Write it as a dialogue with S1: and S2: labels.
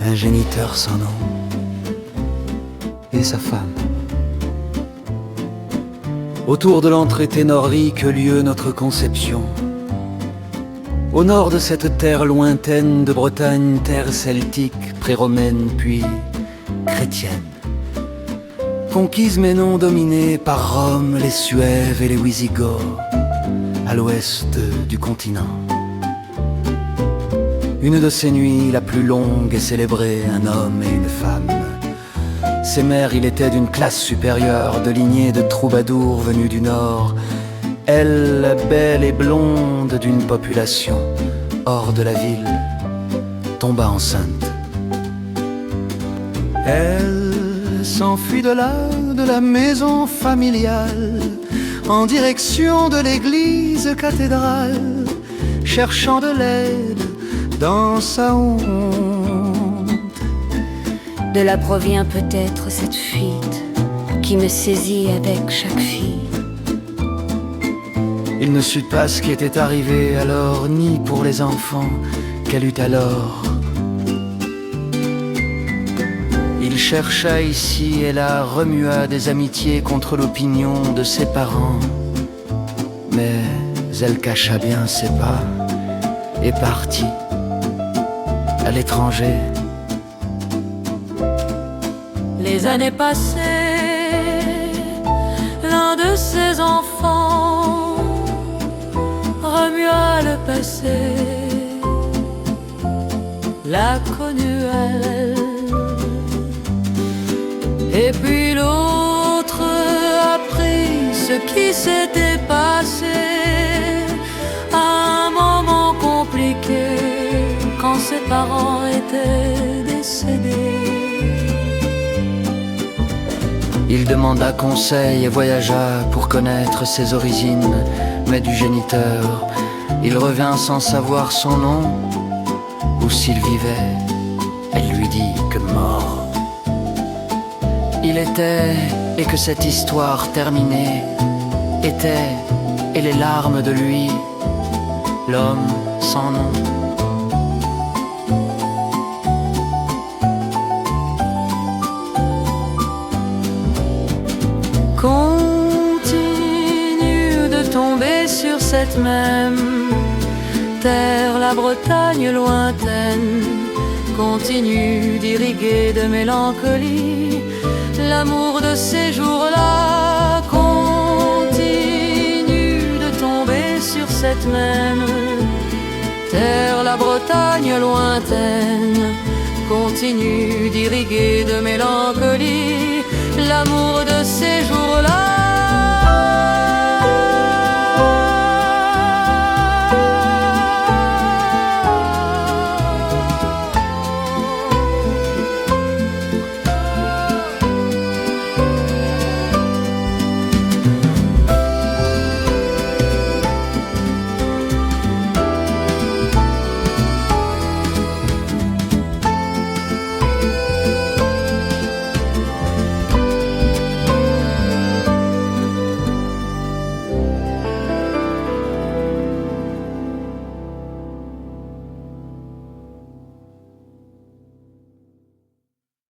S1: un géniteur sans nom, et sa femme. Autour de l'entrée Ténorie que lieu notre conception. Au nord de cette terre lointaine de Bretagne, terre celtique, pré-romaine puis chrétienne. Conquise mais non dominée par Rome, les Suèves et les Wisigoths, à l'ouest du continent. Une de ces nuits, la plus longue, est célébrée, un homme et une femme. Ses mères, il était d'une classe supérieure, de lignée de troubadours venus du nord. Elle, belle et blonde d'une population hors de la ville, tomba enceinte. Elle s'enfuit de là, de la maison familiale, en direction de l'église cathédrale, cherchant de l'aide dans sa honte.
S2: De là provient peut-être cette fuite qui me saisit avec chaque fille.
S1: Il ne sut pas ce qui était arrivé alors, ni pour les enfants qu'elle eut alors. Il chercha ici et là, remua des amitiés contre l'opinion de ses parents. Mais elle cacha bien ses pas et partit à l'étranger.
S3: Les années passées, l'un de ses enfants remua le passé, l'a connue elle. Et puis l'autre apprit ce qui s'était passé à un moment compliqué quand ses parents étaient décédés.
S1: Il demanda conseil et voyagea pour connaître ses origines, mais du géniteur, il revint sans savoir son nom, ou s'il vivait, elle lui dit que mort. Il était, et que cette histoire terminée était, et les larmes de lui, l'homme sans nom.
S3: Continue de tomber sur cette même terre, la Bretagne lointaine. Continue d'irriguer de mélancolie l'amour de ces jours-là. Continue de tomber sur cette même terre, la Bretagne lointaine. Continue d'irriguer de mélancolie l'amour de ces jours-là.